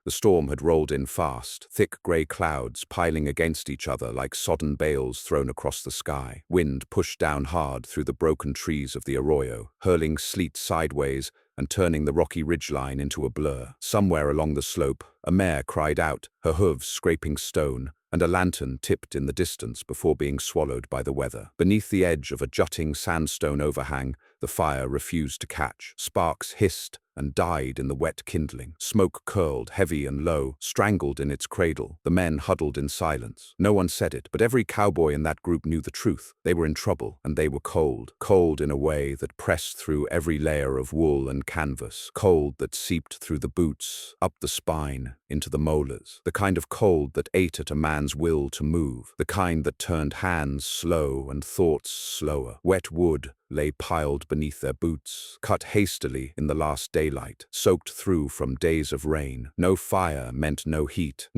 The storm had rolled in fast, thick grey clouds piling against each other like sodden bales thrown across the sky. Wind pushed down hard through the broken trees of the arroyo, hurling sleet sideways and turning the rocky ridgeline into a blur. Somewhere along the slope, a mare cried out, her hooves scraping stone, and a lantern tipped in the distance before being swallowed by the weather. Beneath the edge of a jutting sandstone overhang, the fire refused to catch. Sparks hissed and died in the wet kindling. Smoke curled, heavy and low, strangled in its cradle. The men huddled in silence. No one said it, but every cowboy in that group knew the truth. They were in trouble, and they were cold. Cold in a way that pressed through every layer of wool and canvas. Cold that seeped through the boots, up the spine, into the molars. The kind of cold that ate at a man's will to move. The kind that turned hands slow and thoughts slower. Wet wood lay piled beneath their boots, cut hastily in the last daylight, soaked through from days of rain. No fire meant no heat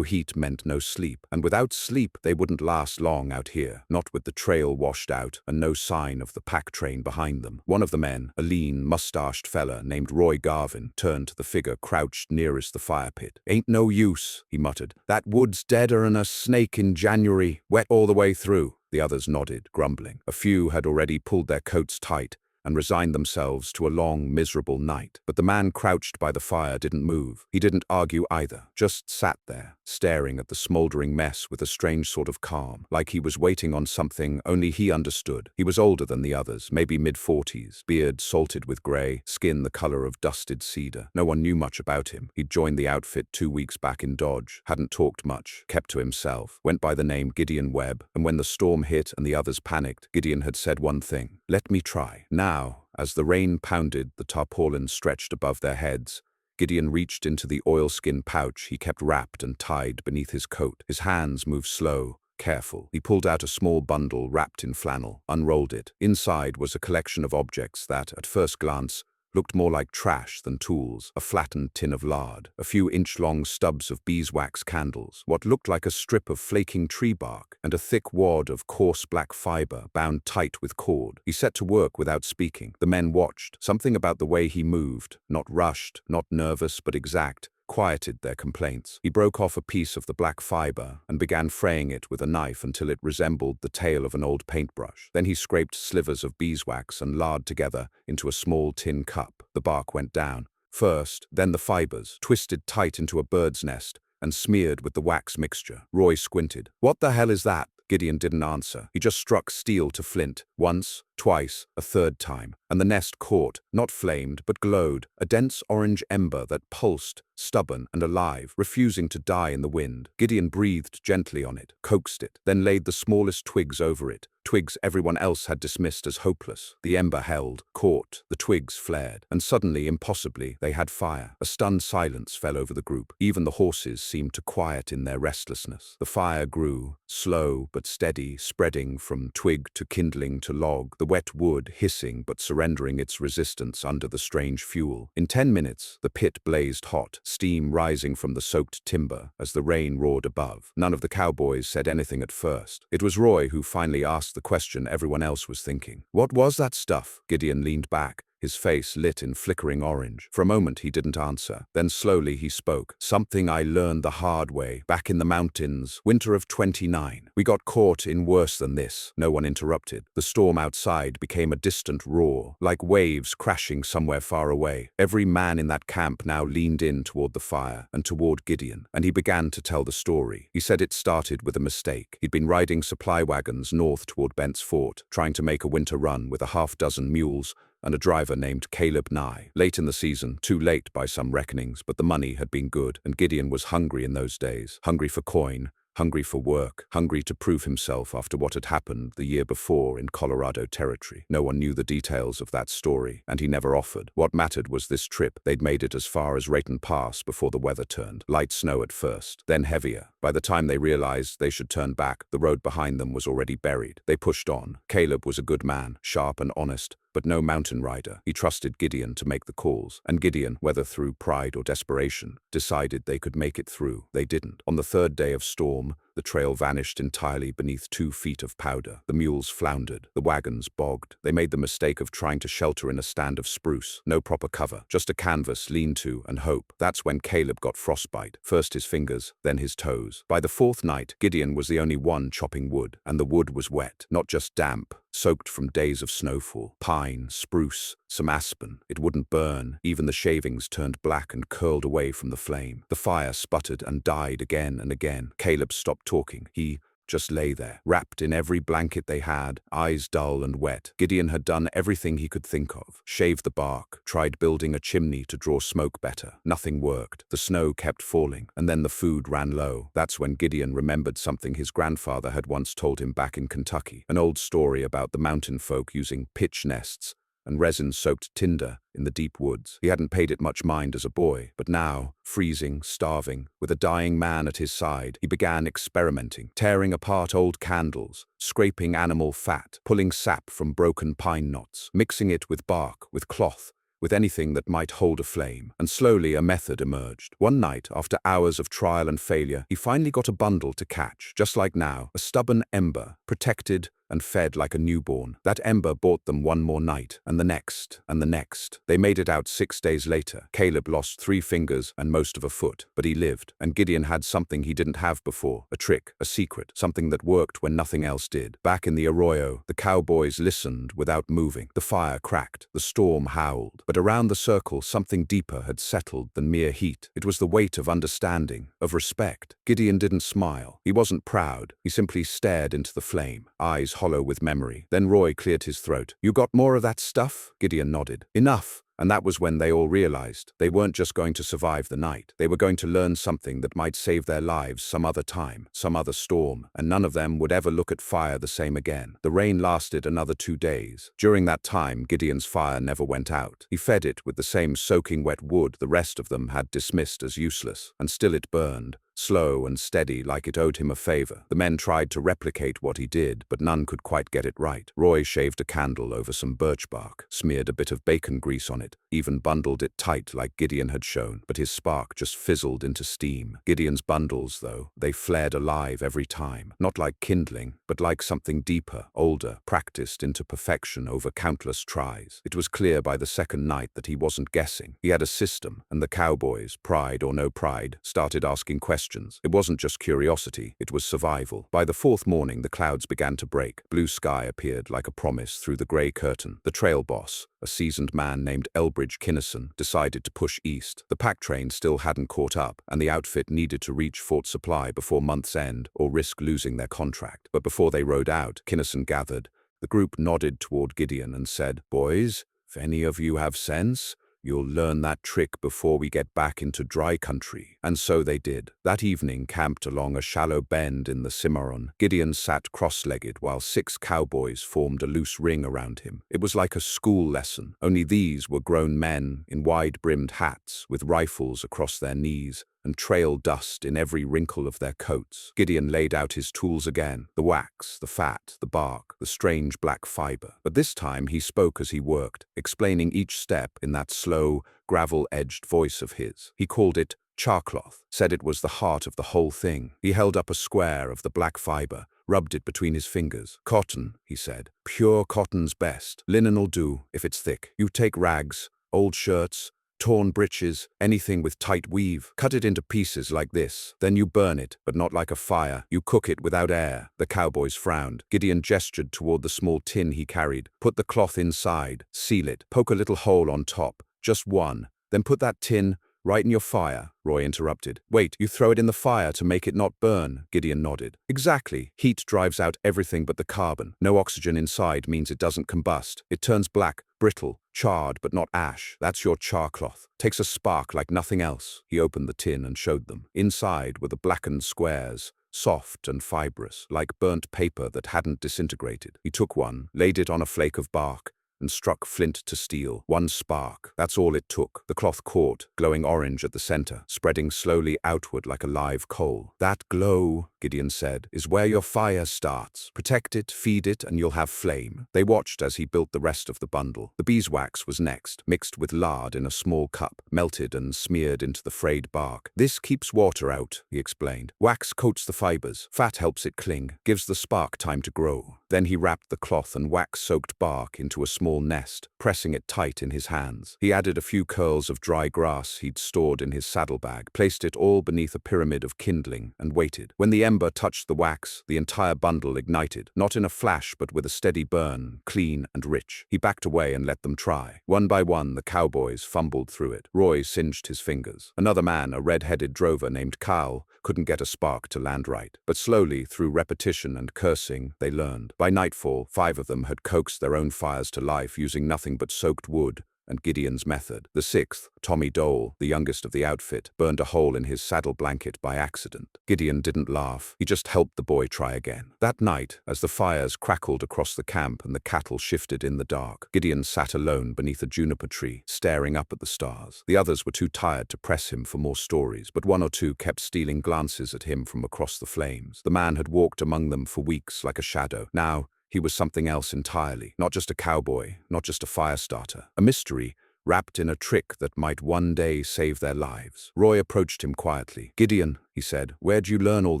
meant no sleep, and without sleep they wouldn't last long out here, not with the trail washed out and no sign of the pack train behind them. One of the men, a lean, mustached fella named Roy Garvin, turned to the figure crouched nearest the fire pit. "Ain't no use," he muttered. "That wood's deader'n a snake in January, wet all the way through." The others nodded, grumbling. A few had already pulled their coats tight and resigned themselves to a long, miserable night. But the man crouched by the fire didn't move. He didn't argue either, just sat there, staring at the smoldering mess with a strange sort of calm, like he was waiting on something only he understood. He was older than the others, maybe mid-40s, beard salted with grey, skin the color of dusted cedar. No one knew much about him. He'd joined the outfit 2 weeks back in Dodge, hadn't talked much, kept to himself, went by the name Gideon Webb, and when the storm hit and the others panicked, Gideon had said one thing: "Let me try." Now, as the rain pounded the tarpaulin stretched above their heads, Gideon reached into the oilskin pouch he kept wrapped and tied beneath his coat. His hands moved slow, careful. He pulled out a small bundle wrapped in flannel, unrolled it. Inside was a collection of objects that, at first glance, looked more like trash than tools. A flattened tin of lard, a few inch-long stubs of beeswax candles, what looked like a strip of flaking tree bark, and a thick wad of coarse black fiber bound tight with cord. He set to work without speaking. The men watched. Something about the way he moved, not rushed, not nervous but exact, quieted their complaints. He broke off a piece of the black fiber and began fraying it with a knife until it resembled the tail of an old paintbrush. Then he scraped slivers of beeswax and lard together into a small tin cup. The bark went down first, then the fibers, twisted tight into a bird's nest and smeared with the wax mixture. Roy squinted. "What the hell is that?" Gideon didn't answer. He just struck steel to flint, once, twice, a third time, and the nest caught, not flamed, but glowed, a dense orange ember that pulsed, stubborn and alive, refusing to die in the wind. Gideon breathed gently on it, coaxed it, then laid the smallest twigs over it, twigs everyone else had dismissed as hopeless. The ember held, caught, the twigs flared, and suddenly, impossibly, they had fire. A stunned silence fell over the group. Even the horses seemed to quiet in their restlessness. The fire grew, slow but steady, spreading from twig to kindling to log, the wet wood hissing but surrendering its resistance under the strange fuel. In 10 minutes, the pit blazed hot, steam rising from the soaked timber as the rain roared above. None of the cowboys said anything at first. It was Roy who finally asked the question everyone else was thinking. "What was that stuff?" Gideon leaned back, his face lit in flickering orange. For a moment he didn't answer. Then slowly he spoke. "Something I learned the hard way, back in the mountains, winter of '29. We got caught in worse than this." No one interrupted. The storm outside became a distant roar, like waves crashing somewhere far away. Every man in that camp now leaned in toward the fire and toward Gideon, and he began to tell the story. He said it started with a mistake. He'd been riding supply wagons north toward Bent's Fort, trying to make a winter run with a half-dozen mules and a driver named Caleb Nye. Late in the season, too late by some reckonings, but the money had been good, and Gideon was hungry in those days. Hungry for coin, hungry for work, hungry to prove himself after what had happened the year before in Colorado Territory. No one knew the details of that story, and he never offered. What mattered was this trip. They'd made it as far as Rayton Pass before the weather turned. Light snow at first, then heavier. By the time they realized they should turn back, the road behind them was already buried. They pushed on. Caleb was a good man, sharp and honest, but no mountain rider. He trusted Gideon to make the calls, and Gideon, whether through pride or desperation, decided they could make it through. They didn't. On the third day of storm, the trail vanished entirely beneath 2 feet of powder. The mules floundered. The wagons bogged. They made the mistake of trying to shelter in a stand of spruce. No proper cover, just a canvas, lean-to, and hope. That's when Caleb got frostbite. First his fingers, then his toes. By the 4th night, Gideon was the only one chopping wood, and the wood was wet, not just damp, soaked from days of snowfall. Pine, spruce, some aspen. It wouldn't burn. Even the shavings turned black and curled away from the flame. The fire sputtered and died again and again. Caleb stopped talking. He just lay there, wrapped in every blanket they had, eyes dull and wet. Gideon had done everything he could think of. Shaved the bark, tried building a chimney to draw smoke better. Nothing worked. The snow kept falling, and then the food ran low. That's when Gideon remembered something his grandfather had once told him back in Kentucky. An old story about the mountain folk using pitch nests and resin-soaked tinder in the deep woods. He hadn't paid it much mind as a boy, but now, freezing, starving, with a dying man at his side, he began experimenting, tearing apart old candles, scraping animal fat, pulling sap from broken pine knots, mixing it with bark, with cloth, with anything that might hold a flame, and slowly a method emerged. One night, after hours of trial and failure, he finally got a bundle to catch, just like now, a stubborn ember, protected and fed like a newborn. That ember bought them one more night, and the next, and the next. They made it out 6 days later. Caleb lost 3 fingers and most of a foot, but he lived, and Gideon had something he didn't have before, a trick, a secret, something that worked when nothing else did. Back in the arroyo, the cowboys listened without moving. The fire cracked, the storm howled, but around the circle something deeper had settled than mere heat. It was the weight of understanding, of respect. Gideon didn't smile. He wasn't proud. He simply stared into the flame, eyes hollow with memory. Then Roy cleared his throat. "You got more of that stuff?" Gideon nodded. "Enough." And that was when they all realized they weren't just going to survive the night. They were going to learn something that might save their lives some other time, some other storm, and none of them would ever look at fire the same again. The rain lasted another 2 days. During that time, Gideon's fire never went out. He fed it with the same soaking wet wood the rest of them had dismissed as useless, and still it burned, slow and steady, like it owed him a favor. The men tried to replicate what he did, but none could quite get it right. Roy shaved a candle over some birch bark, smeared a bit of bacon grease on it, even bundled it tight like Gideon had shown, but his spark just fizzled into steam. Gideon's bundles, though, they flared alive every time, not like kindling, but like something deeper, older, practiced into perfection over countless tries. It was clear by the second night that he wasn't guessing. He had a system, and the cowboys, pride or no pride, started asking questions. It wasn't just curiosity, it was survival. By the 4th morning, the clouds began to break. Blue sky appeared like a promise through the gray curtain. The trail boss, a seasoned man named Elbridge Kinnison, decided to push east. The pack train still hadn't caught up, and the outfit needed to reach Fort Supply before month's end or risk losing their contract. But before they rode out, Kinnison gathered. The group nodded toward Gideon and said, "Boys, if any of you have sense, you'll learn that trick before we get back into dry country." And so they did. That evening, camped along a shallow bend in the Cimarron, Gideon sat cross-legged while 6 cowboys formed a loose ring around him. It was like a school lesson, only these were grown men in wide-brimmed hats with rifles across their knees and trail dust in every wrinkle of their coats. Gideon laid out his tools again, the wax, the fat, the bark, the strange black fiber. But this time he spoke as he worked, explaining each step in that slow, gravel-edged voice of his. He called it charcloth, said it was the heart of the whole thing. He held up a square of the black fiber, rubbed it between his fingers. "Cotton," he said. "Pure cotton's best. Linen'll do, if it's thick. You take rags, old shirts, torn breeches, anything with tight weave. Cut it into pieces like this. Then you burn it, but not like a fire. You cook it without air." The cowboys frowned. Gideon gestured toward the small tin he carried. "Put the cloth inside, seal it, poke a little hole on top, just one. Then put that tin right in your fire," Roy interrupted. "Wait, you throw it in the fire to make it not burn?" Gideon nodded. "Exactly. Heat drives out everything but the carbon. No oxygen inside means it doesn't combust. It turns black, brittle, charred but not ash. That's your char cloth. Takes a spark like nothing else." He opened the tin and showed them. Inside were the blackened squares, soft and fibrous, like burnt paper that hadn't disintegrated. He took one, laid it on a flake of bark, and struck flint to steel. One spark. That's all it took. The cloth caught, glowing orange at the center, spreading slowly outward like a live coal. That glow, Gideon said, is where your fire starts. Protect it, feed it, and you'll have flame. They watched as he built the rest of the bundle. The beeswax was next, mixed with lard in a small cup, melted and smeared into the frayed bark. This keeps water out, he explained. Wax coats the fibers. Fat helps it cling, gives the spark time to grow. Then he wrapped the cloth and wax-soaked bark into a small nest, pressing it tight in his hands. He added a few curls of dry grass he'd stored in his saddlebag, placed it all beneath a pyramid of kindling, and waited. When the ember touched the wax, the entire bundle ignited, not in a flash but with a steady burn, clean and rich. He backed away and let them try. One by one, the cowboys fumbled through it. Roy singed his fingers. Another man, a red-headed drover named Cal, couldn't get a spark to land right. But slowly, through repetition and cursing, they learned. By nightfall, 5 of them had coaxed their own fires to life using nothing but soaked wood and Gideon's method. The 6th, Tommy Dole, the youngest of the outfit, burned a hole in his saddle blanket by accident. Gideon didn't laugh. He just helped the boy try again. That night, as the fires crackled across the camp and the cattle shifted in the dark, Gideon sat alone beneath a juniper tree, staring up at the stars. The others were too tired to press him for more stories, but 1 or 2 kept stealing glances at him from across the flames. The man had walked among them for weeks like a shadow. Now, he was something else entirely, not just a cowboy, not just a fire starter, a mystery wrapped in a trick that might one day save their lives. Roy approached him quietly. "Gideon," he said, "where'd you learn all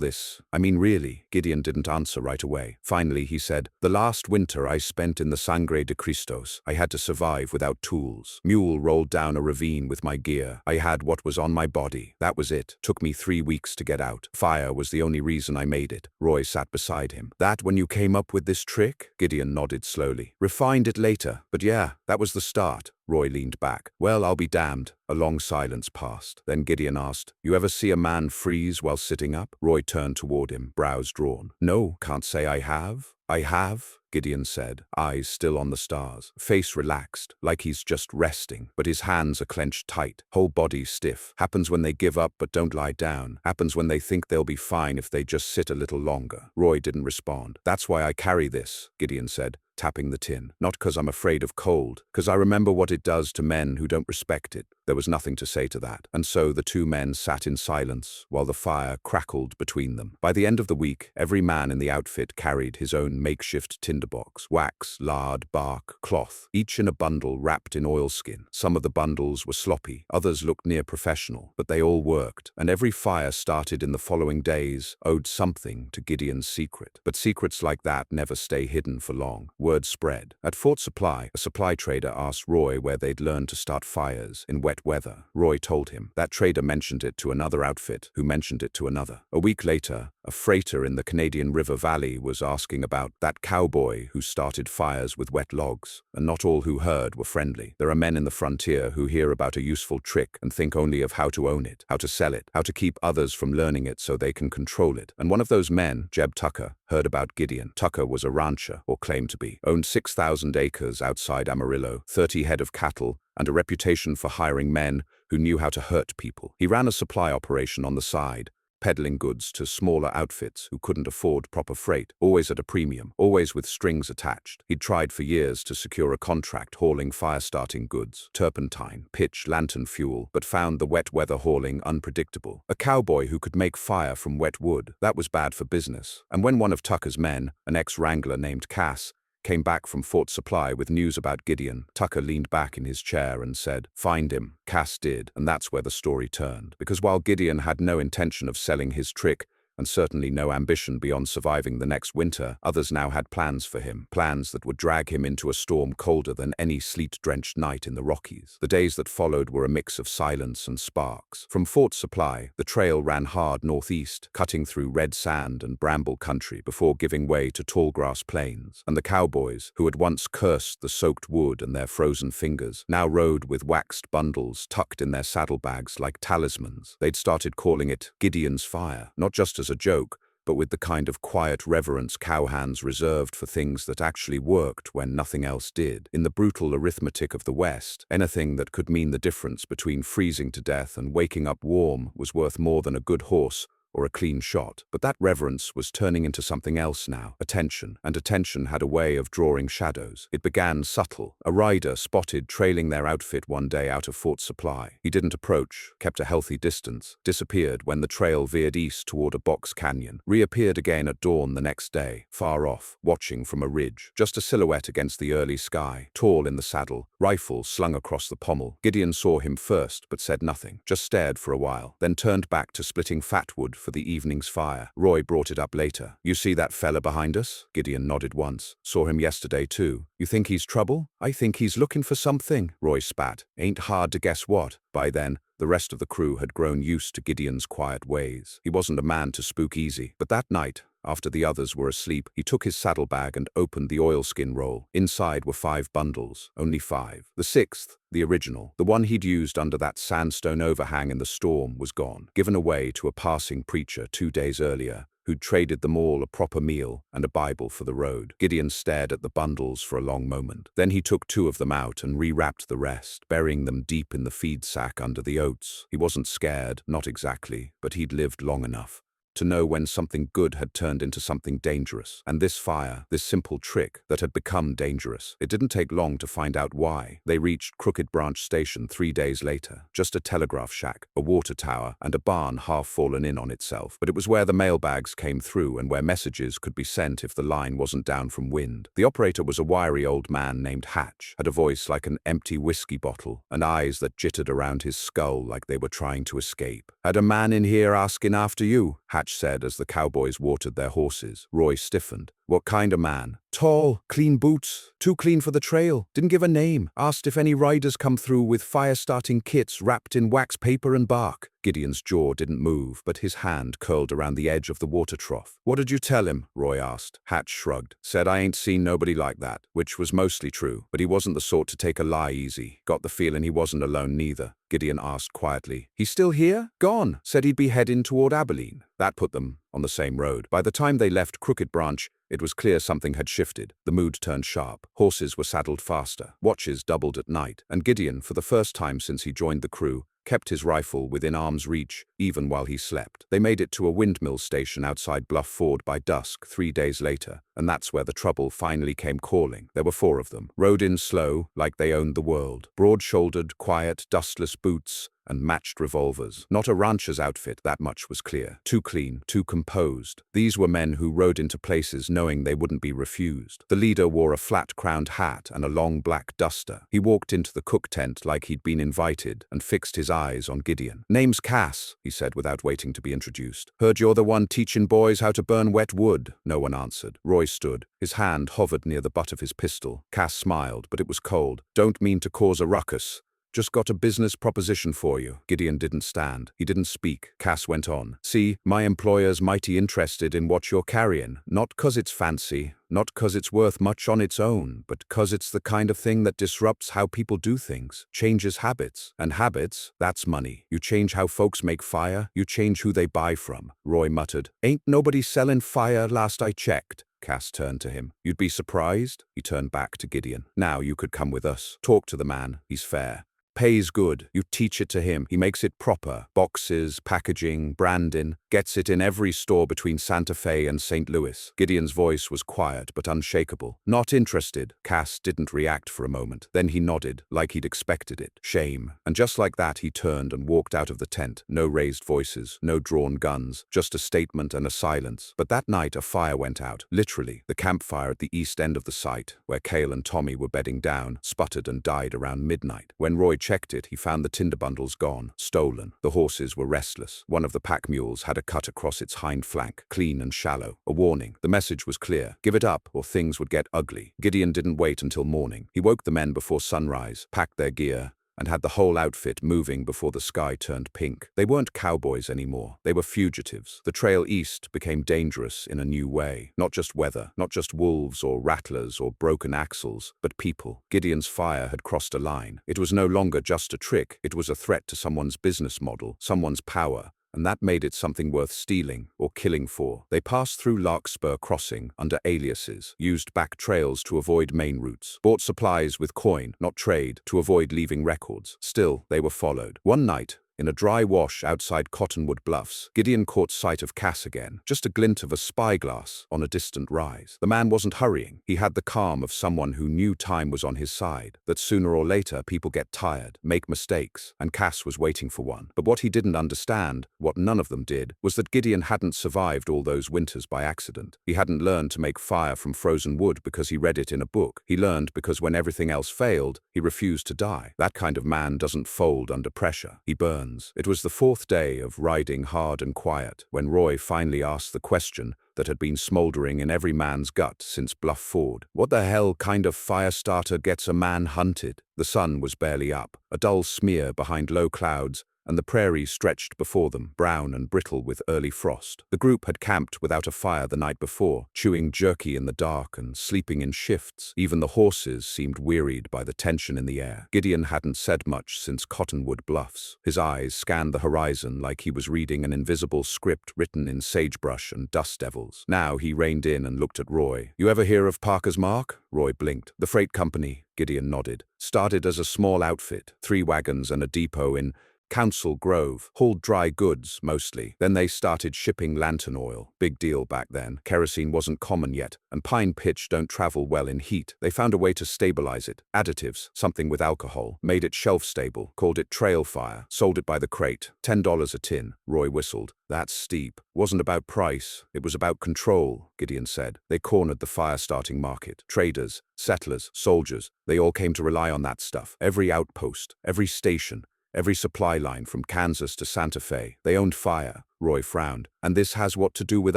this? I mean, really?" Gideon didn't answer right away. Finally, he said, "The last winter I spent in the Sangre de Cristos. I had to survive without tools. Mule rolled down a ravine with my gear. I had what was on my body. That was it. Took me 3 weeks to get out. Fire was the only reason I made it." Roy sat beside him. "That when you came up with this trick?" Gideon nodded slowly. "Refined it later, but yeah, that was the start." Roy leaned back. "Well, I'll be damned." A long silence passed. Then Gideon asked, "You ever see a man freeze while sitting up?" Roy turned toward him, brows drawn. "No, can't say I have." "I have," Gideon said, eyes still on the stars, face relaxed, like he's just resting, but his hands are clenched tight, whole body stiff. Happens when they give up but don't lie down. Happens when they think they'll be fine if they just sit a little longer. Roy didn't respond. "That's why I carry this," Gideon said, tapping the tin. "Not 'cause I'm afraid of cold, 'cause I remember what it does to men who don't respect it." There was nothing to say to that, and so the 2 men sat in silence while the fire crackled between them. By the end of the week, every man in the outfit carried his own makeshift tinderbox, wax, lard, bark, cloth, each in a bundle wrapped in oilskin. Some of the bundles were sloppy, others looked near professional, but they all worked, and every fire started in the following days owed something to Gideon's secret. But secrets like that never stay hidden for long. Word spread. At Fort Supply, a supply trader asked Roy where they'd learned to start fires in wet weather. Roy told him. That trader mentioned it to another outfit, who mentioned it to another. A week later, a freighter in the Canadian River Valley was asking about that cowboy who started fires with wet logs, and not all who heard were friendly. There are men in the frontier who hear about a useful trick and think only of how to own it, how to sell it, how to keep others from learning it so they can control it. And one of those men, Jeb Tucker, heard about Gideon. Tucker was a rancher, or claimed to be, owned 6,000 acres outside Amarillo, 30 head of cattle, and a reputation for hiring men who knew how to hurt people. He ran a supply operation on the side, peddling goods to smaller outfits who couldn't afford proper freight, always at a premium, always with strings attached. He'd tried for years to secure a contract hauling fire-starting goods, turpentine, pitch, lantern fuel, but found the wet weather hauling unpredictable. A cowboy who could make fire from wet wood, that was bad for business. And when one of Tucker's men, an ex-wrangler named Cass, came back from Fort Supply with news about Gideon, Tucker leaned back in his chair and said, "Find him." Cass did, and that's where the story turned. Because while Gideon had no intention of selling his trick, and certainly no ambition beyond surviving the next winter, others now had plans for him, plans that would drag him into a storm colder than any sleet-drenched night in the Rockies. The days that followed were a mix of silence and sparks. From Fort Supply, the trail ran hard northeast, cutting through red sand and bramble country before giving way to tall grass plains. And the cowboys, who had once cursed the soaked wood and their frozen fingers, now rode with waxed bundles tucked in their saddlebags like talismans. They'd started calling it Gideon's Fire, not just as a joke, but with the kind of quiet reverence cowhands reserved for things that actually worked when nothing else did. In the brutal arithmetic of the West, anything that could mean the difference between freezing to death and waking up warm was worth more than a good horse or a clean shot. But that reverence was turning into something else now. Attention. And attention had a way of drawing shadows. It began subtle. A rider spotted trailing their outfit one day out of Fort Supply. He didn't approach, kept a healthy distance, disappeared when the trail veered east toward a box canyon, reappeared again at dawn the next day, far off, watching from a ridge, just a silhouette against the early sky, tall in the saddle, rifle slung across the pommel. Gideon saw him first, but said nothing, just stared for a while, then turned back to splitting fatwood for the evening's fire. Roy brought it up later. "You see that fella behind us?" Gideon nodded once. "Saw him yesterday too. You think he's trouble?" "I think he's looking for something," Roy spat. "Ain't hard to guess what." By then, the rest of the crew had grown used to Gideon's quiet ways. He wasn't a man to spook easy. But that night, after the others were asleep, he took his saddlebag and opened the oilskin roll. Inside were 5 bundles, only 5. The 6th, the original, the one he'd used under that sandstone overhang in the storm, was gone, given away to a passing preacher 2 days earlier, who'd traded them all a proper meal and a Bible for the road. Gideon stared at the bundles for a long moment. Then he took 2 of them out and rewrapped the rest, burying them deep in the feed sack under the oats. He wasn't scared, not exactly, but he'd lived long enough to know when something good had turned into something dangerous. And this fire, this simple trick that had become dangerous. It didn't take long to find out why. They reached Crooked Branch Station 3 days later. Just a telegraph shack, a water tower, and a barn half fallen in on itself. But it was where the mailbags came through and where messages could be sent if the line wasn't down from wind. The operator was a wiry old man named Hatch, had a voice like an empty whiskey bottle, and eyes that jittered around his skull like they were trying to escape. "Had a man in here asking after you," Hatch said as the Cowboys watered their horses. Roy stiffened. "What kind of man?" "Tall, clean boots, too clean for the trail. Didn't give a name. Asked if any riders come through with fire-starting kits wrapped in wax paper and bark." Gideon's jaw didn't move, but his hand curled around the edge of the water trough. "What did you tell him?" Roy asked. Hatch shrugged. "Said I ain't seen nobody like that," which was mostly true, but he wasn't the sort to take a lie easy. Got the feeling he wasn't alone neither. Gideon asked quietly. "He's still here?" "Gone. Said he'd be heading toward Abilene." That put them on the same road. By the time they left Crooked Branch, it was clear something had shifted. The mood turned sharp. Horses were saddled faster. Watches doubled at night. And Gideon, for the first time since he joined the crew, kept his rifle within arm's reach, even while he slept. They made it to a windmill station outside Bluff Ford by dusk 3 days later, and that's where the trouble finally came calling. There were 4 of them. Rode in slow, like they owned the world. Broad-shouldered, quiet, dustless boots, and matched revolvers. Not a rancher's outfit, that much was clear. Too clean, too composed. These were men who rode into places knowing they wouldn't be refused. The leader wore a flat-crowned hat and a long black duster. He walked into the cook tent like he'd been invited and fixed his eyes on Gideon. "Name's Cass," he said without waiting to be introduced. "Heard you're the one teaching boys how to burn wet wood." No one answered. Roy stood. His hand hovered near the butt of his pistol. Cass smiled, but it was cold. "Don't mean to cause a ruckus. Just got a business proposition for you." Gideon didn't stand. He didn't speak. Cass went on. "See, my employer's mighty interested in what you're carrying. Not 'cause it's fancy, not 'cause it's worth much on its own, but 'cause it's the kind of thing that disrupts how people do things, changes habits. And habits, that's money. You change how folks make fire, you change who they buy from." Roy muttered. "Ain't nobody selling fire last I checked." Cass turned to him. "You'd be surprised?" He turned back to Gideon. "Now you could come with us. Talk to the man. He's fair. Pays good. You teach it to him. He makes it proper. Boxes, packaging, branding. Gets it in every store between Santa Fe and St. Louis." Gideon's voice was quiet but unshakable. "Not interested." Cass didn't react for a moment. Then he nodded, like he'd expected it. "Shame." And just like that he turned and walked out of the tent. No raised voices, no drawn guns, just a statement and a silence. But that night a fire went out. Literally. The campfire at the east end of the site, where Cale and Tommy were bedding down, sputtered and died around midnight. When Roy checked it, he found the tinder bundles gone, stolen. The horses were restless. One of the pack mules had a cut across its hind flank, clean and shallow. A warning. The message was clear. Give it up, or things would get ugly. Gideon didn't wait until morning. He woke the men before sunrise, packed their gear, and had the whole outfit moving before the sky turned pink. They weren't cowboys anymore. They were fugitives. The trail east became dangerous in a new way. Not just weather, not just wolves or rattlers or broken axles, but people. Gideon's fire had crossed a line. It was no longer just a trick. It was a threat to someone's business model, someone's power. And that made it something worth stealing or killing for. They passed through Larkspur Crossing under aliases, used back trails to avoid main routes, bought supplies with coin, not trade, to avoid leaving records. Still, they were followed. One night, In a dry wash outside Cottonwood Bluffs, Gideon caught sight of Cass again, just a glint of a spyglass on a distant rise. The man wasn't hurrying. He had the calm of someone who knew time was on his side, that sooner or later people get tired, make mistakes, and Cass was waiting for one. But what he didn't understand, what none of them did, was that Gideon hadn't survived all those winters by accident. He hadn't learned to make fire from frozen wood because he read it in a book. He learned because when everything else failed, he refused to die. That kind of man doesn't fold under pressure. He burns. It was the fourth day of riding hard and quiet when Roy finally asked the question that had been smoldering in every man's gut since Bluff Ford. What the hell kind of fire starter gets a man hunted? The sun was barely up, a dull smear behind low clouds, and the prairie stretched before them, brown and brittle with early frost. The group had camped without a fire the night before, chewing jerky in the dark and sleeping in shifts. Even the horses seemed wearied by the tension in the air. Gideon hadn't said much since Cottonwood Bluffs. His eyes scanned the horizon like he was reading an invisible script written in sagebrush and dust devils. Now he reined in and looked at Roy. "You ever hear of Parker's Mark?" Roy blinked. "The freight company," Gideon nodded. "Started as a small outfit, 3 wagons and a depot in Council Grove, hauled dry goods, mostly. Then they started shipping lantern oil. Big deal back then. Kerosene wasn't common yet, and pine pitch don't travel well in heat. They found a way to stabilize it. Additives, something with alcohol. Made it shelf-stable. Called it trail fire. Sold it by the crate. $10 a tin." Roy whistled. "That's steep." "Wasn't about price. It was about control," Gideon said. "They cornered the fire-starting market. Traders, settlers, soldiers, they all came to rely on that stuff. Every outpost, every station, every supply line from Kansas to Santa Fe. They owned fire." Roy frowned. "And this has what to do with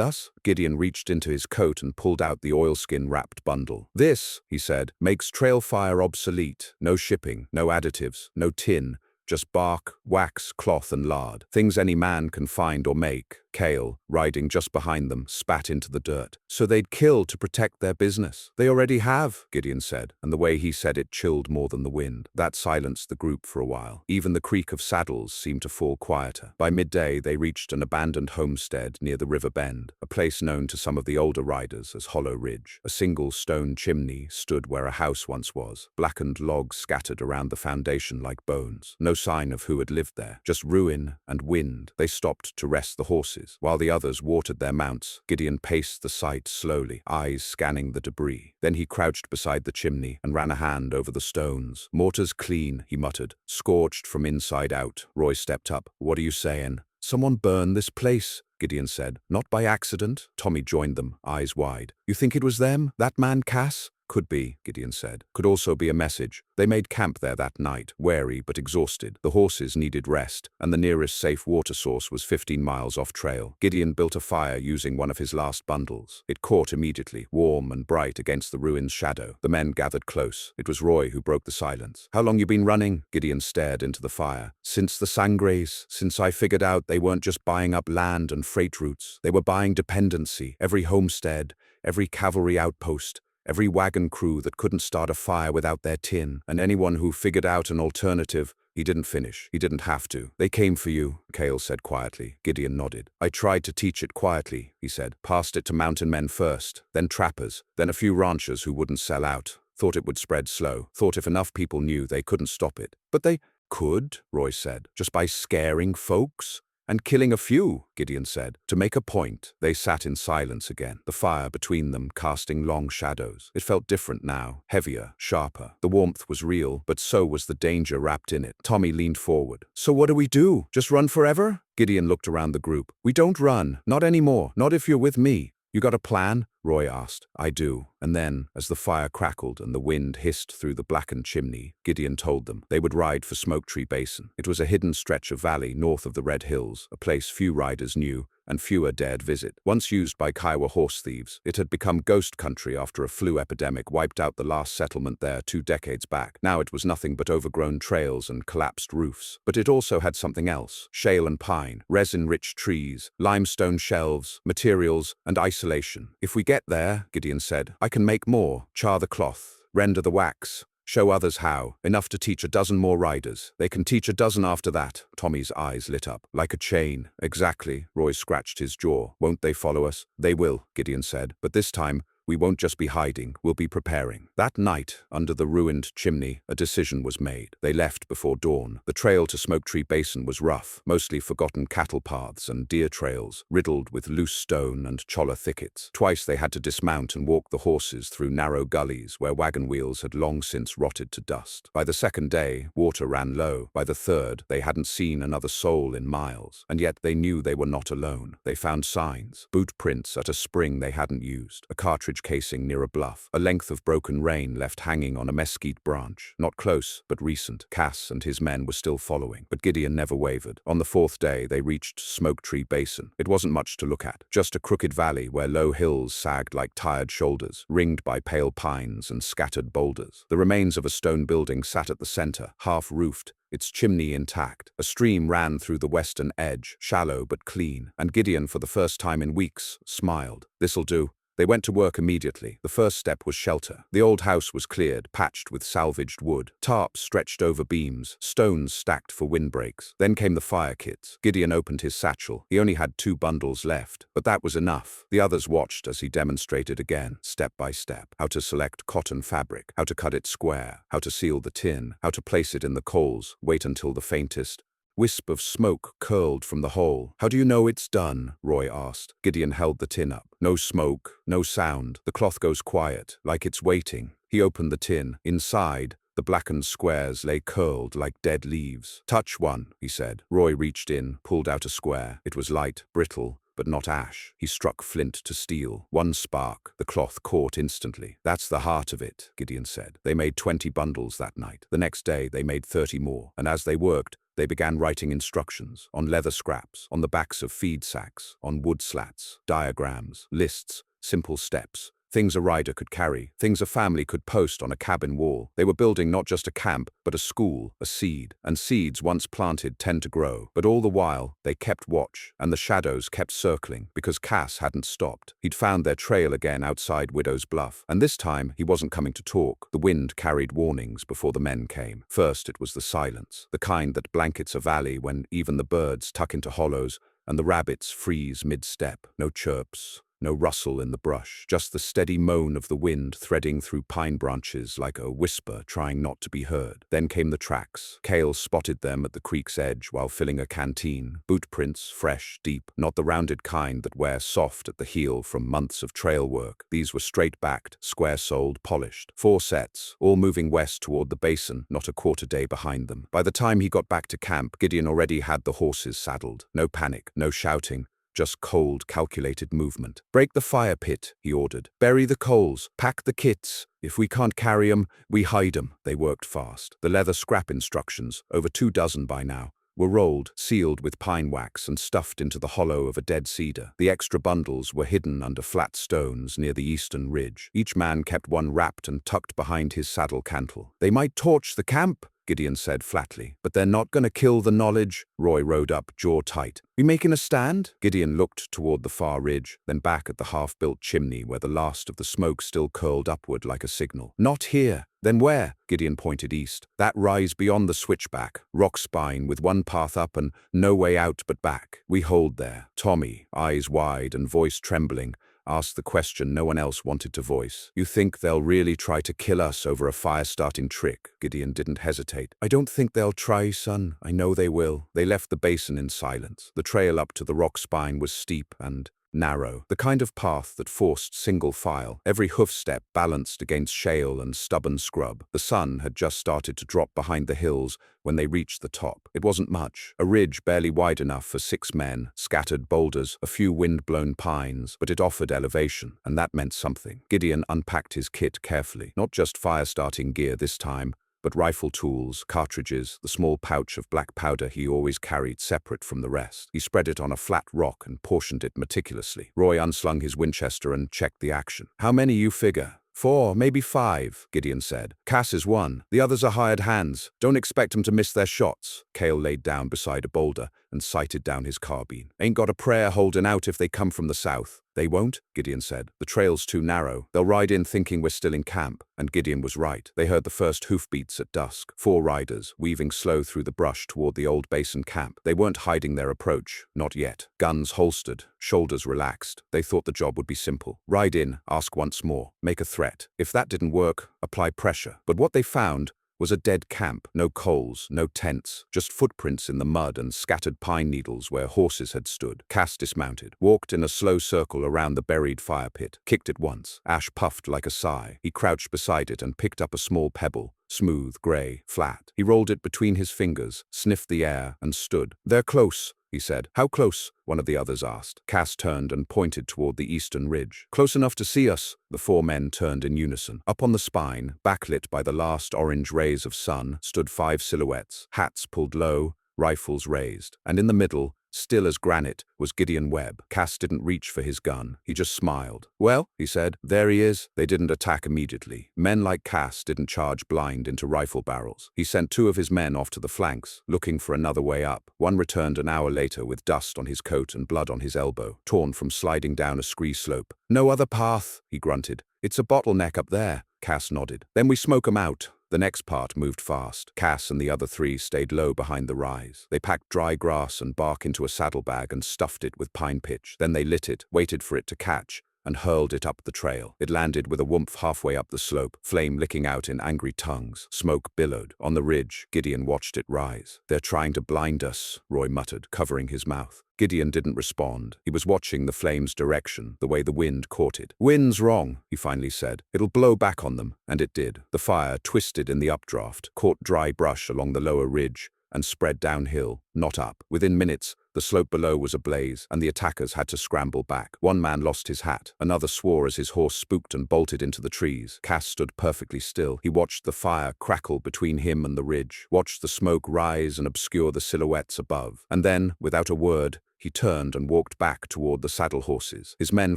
us?" Gideon reached into his coat and pulled out the oilskin-wrapped bundle. "This," he said, "makes trail fire obsolete. No shipping, no additives, no tin. Just bark, wax, cloth, and lard. Things any man can find or make." Cale, riding just behind them, spat into the dirt. "So they'd kill to protect their business." "They already have," Gideon said, and the way he said it chilled more than the wind. That silenced the group for a while. Even the creak of saddles seemed to fall quieter. By midday, they reached an abandoned homestead near the river bend, a place known to some of the older riders as Hollow Ridge. A single stone chimney stood where a house once was, blackened logs scattered around the foundation like bones. No sign of who had lived there, just ruin and wind. They stopped to rest the horses. While the others watered their mounts, Gideon paced the site slowly, eyes scanning the debris. Then he crouched beside the chimney and ran a hand over the stones. "Mortar's clean," he muttered, "scorched from inside out." Roy stepped up. "What are you saying?" "Someone burned this place," Gideon said. "Not by accident." Tommy joined them, eyes wide. "You think it was them? That man Cass?" "Could be," Gideon said. "Could also be a message." They made camp there that night, wary but exhausted. The horses needed rest, and the nearest safe water source was 15 miles off trail. Gideon built a fire using one of his last bundles. It caught immediately, warm and bright against the ruin's shadow. The men gathered close. It was Roy who broke the silence. "How long you been running?" Gideon stared into the fire. "Since the Sangres, since I figured out they weren't just buying up land and freight routes. They were buying dependency. Every homestead, every cavalry outpost, every wagon crew that couldn't start a fire without their tin, and anyone who figured out an alternative." He didn't finish. He didn't have to. "They came for you," Cale said quietly. Gideon nodded. "I tried to teach it quietly," he said. "Passed it to mountain men first, then trappers, then a few ranchers who wouldn't sell out. Thought it would spread slow. Thought if enough people knew, they couldn't stop it." "But they could," Roy said. "Just by scaring folks?" "And killing a few," Gideon said. "To make a point." They sat in silence again, the fire between them casting long shadows. It felt different now, heavier, sharper. The warmth was real, but so was the danger wrapped in it. Tommy leaned forward. "So what do we do? Just run forever?" Gideon looked around the group. "We don't run. Not anymore. Not if you're with me." "You got a plan?" Roy asked. "I do." And then, as the fire crackled and the wind hissed through the blackened chimney, Gideon told them they would ride for Smoke Tree Basin. It was a hidden stretch of valley north of the Red Hills, a place few riders knew and fewer dared visit. Once used by Kiowa horse thieves, it had become ghost country after a flu epidemic wiped out the last settlement there 2 decades back. Now it was nothing but overgrown trails and collapsed roofs. But it also had something else: shale and pine, resin-rich trees, limestone shelves, materials, and isolation. "If we get there," Gideon said, "I can make more, char the cloth, render the wax, show others how, enough to teach a dozen more riders. They can teach a dozen after that." Tommy's eyes lit up. "Like a chain." "Exactly." Roy scratched his jaw. "Won't they follow us?" "They will," Gideon said, "but this time We won't just be hiding, we'll be preparing. That night, under the ruined chimney, a decision was made. They left before dawn. The trail to Smoke Tree Basin was rough, mostly forgotten cattle paths and deer trails, riddled with loose stone and cholla thickets. Twice they had to dismount and walk the horses through narrow gullies where wagon wheels had long since rotted to dust. By the second day, water ran low. By the third, they hadn't seen another soul in miles. And yet they knew they were not alone. They found signs, boot prints at a spring they hadn't used, a cartridge casing near a bluff, a length of broken rein left hanging on a mesquite branch. Not close, but recent. Cass and his men were still following, but Gideon never wavered. On the fourth day, they reached Smoke Tree Basin. It wasn't much to look at, just a crooked valley where low hills sagged like tired shoulders, ringed by pale pines and scattered boulders. The remains of a stone building sat at the center, half-roofed, its chimney intact. A stream ran through the western edge, shallow but clean, and Gideon, for the first time in weeks, smiled. This'll do. They went to work immediately. The first step was shelter. The old house was cleared, patched with salvaged wood, tarps stretched over beams, stones stacked for windbreaks. Then came the fire kits. Gideon opened his satchel. He only had 2 bundles left, but that was enough. The others watched as he demonstrated again, step by step, how to select cotton fabric, how to cut it square, how to seal the tin, how to place it in the coals, wait until the faintest wisp of smoke curled from the hole. How do you know it's done? Roy asked. Gideon held the tin up. No smoke, no sound. The cloth goes quiet, like it's waiting. He opened the tin. Inside, the blackened squares lay curled like dead leaves. Touch one, he said. Roy reached in, pulled out a square. It was light, brittle, but not ash. He struck flint to steel. One spark. The cloth caught instantly. That's the heart of it, Gideon said. They made 20 bundles that night. The next day, they made 30 more. And as they worked, they began writing instructions on leather scraps, on the backs of feed sacks, on wood slats, diagrams, lists, simple steps. Things a rider could carry, things a family could post on a cabin wall. They were building not just a camp, but a school, a seed. And seeds once planted tend to grow. But all the while, they kept watch, and the shadows kept circling, because Cass hadn't stopped. He'd found their trail again outside Widow's Bluff, and this time he wasn't coming to talk. The wind carried warnings before the men came. First it was the silence, the kind that blankets a valley when even the birds tuck into hollows and the rabbits freeze mid-step. No chirps, no rustle in the brush, just the steady moan of the wind threading through pine branches like a whisper trying not to be heard. Then came the tracks. Cale spotted them at the creek's edge while filling a canteen. Boot prints, fresh, deep, not the rounded kind that wear soft at the heel from months of trail work. These were straight-backed, square-soled, polished. 4 sets, all moving west toward the basin, not a quarter day behind them. By the time he got back to camp, Gideon already had the horses saddled. No panic, no shouting. Just cold, calculated movement. Break the fire pit, he ordered. Bury the coals. Pack the kits. If we can't carry 'em, we hide 'em. They worked fast. The leather scrap instructions, over 2 dozen by now, were rolled, sealed with pine wax and stuffed into the hollow of a dead cedar. The extra bundles were hidden under flat stones near the eastern ridge. Each man kept one wrapped and tucked behind his saddle cantle. They might torch the camp, Gideon said flatly. But they're not gonna kill the knowledge. Roy rode up, jaw tight. We making a stand? Gideon looked toward the far ridge, then back at the half-built chimney where the last of the smoke still curled upward like a signal. Not here. Then where? Gideon pointed east. That rise beyond the switchback, rock spine with one path up and no way out but back. We hold there. Tommy, eyes wide and voice trembling, asked the question no one else wanted to voice. You think they'll really try to kill us over a fire-starting trick? Gideon didn't hesitate. I don't think they'll try, son. I know they will. They left the basin in silence. The trail up to the rock spine was steep and narrow, the kind of path that forced single file, every hoof step balanced against shale and stubborn scrub. The sun had just started to drop behind the hills when they reached the top. It wasn't much, a ridge barely wide enough for 6 men, scattered boulders, a few wind-blown pines, but it offered elevation, and that meant something. Gideon unpacked his kit carefully, not just fire-starting gear this time, but rifle tools, cartridges, the small pouch of black powder he always carried separate from the rest. He spread it on a flat rock and portioned it meticulously. Roy unslung his Winchester and checked the action. How many you figure? 4, maybe 5, Gideon said. Cass is 1. The others are hired hands. Don't expect them to miss their shots. Cale laid down beside a boulder and sighted down his carbine. "Ain't got a prayer holding out if they come from the south." "They won't," Gideon said. "The trail's too narrow. They'll ride in thinking we're still in camp." And Gideon was right. They heard the first hoofbeats at dusk. 4 riders, weaving slow through the brush toward the old basin camp. They weren't hiding their approach. Not yet. Guns holstered, shoulders relaxed. They thought the job would be simple. Ride in, ask once more, make a threat. If that didn't work, apply pressure. But what they found was a dead camp. No coals, no tents, just footprints in the mud and scattered pine needles where horses had stood. Cass dismounted, walked in a slow circle around the buried fire pit, kicked it once. Ash puffed like a sigh. He crouched beside it and picked up a small pebble. Smooth, grey, flat. He rolled it between his fingers, sniffed the air, and stood. "They're close," he said. "How close?" one of the others asked. Cass turned and pointed toward the eastern ridge. "Close enough to see us." The 4 men turned in unison. Up on the spine, backlit by the last orange rays of sun, stood 5 silhouettes, hats pulled low, rifles raised. And in the middle, still as granite, was Gideon Webb. Cass didn't reach for his gun. He just smiled. "Well," he said, "there he is." They didn't attack immediately. Men like Cass didn't charge blind into rifle barrels. He sent 2 of his men off to the flanks, looking for another way up. One returned an hour later with dust on his coat and blood on his elbow, torn from sliding down a scree slope. "No other path," he grunted. "It's a bottleneck up there." Cass nodded. "Then we smoke 'em out." The next part moved fast. Cass and the other 3 stayed low behind the rise. They packed dry grass and bark into a saddlebag and stuffed it with pine pitch. Then they lit it, waited for it to catch, and hurled it up the trail. It landed with a whoomph halfway up the slope, flame licking out in angry tongues. Smoke billowed. On the ridge, Gideon watched it rise. "They're trying to blind us," Roy muttered, covering his mouth. Gideon didn't respond. He was watching the flame's direction, the way the wind caught it. "Wind's wrong," he finally said. "It'll blow back on them." And it did. The fire twisted in the updraft, caught dry brush along the lower ridge, and spread downhill, not up. Within minutes, the slope below was ablaze, and the attackers had to scramble back. One man lost his hat. Another swore as his horse spooked and bolted into the trees. Cass stood perfectly still. He watched the fire crackle between him and the ridge, watched the smoke rise and obscure the silhouettes above. And then, without a word, he turned and walked back toward the saddle horses. His men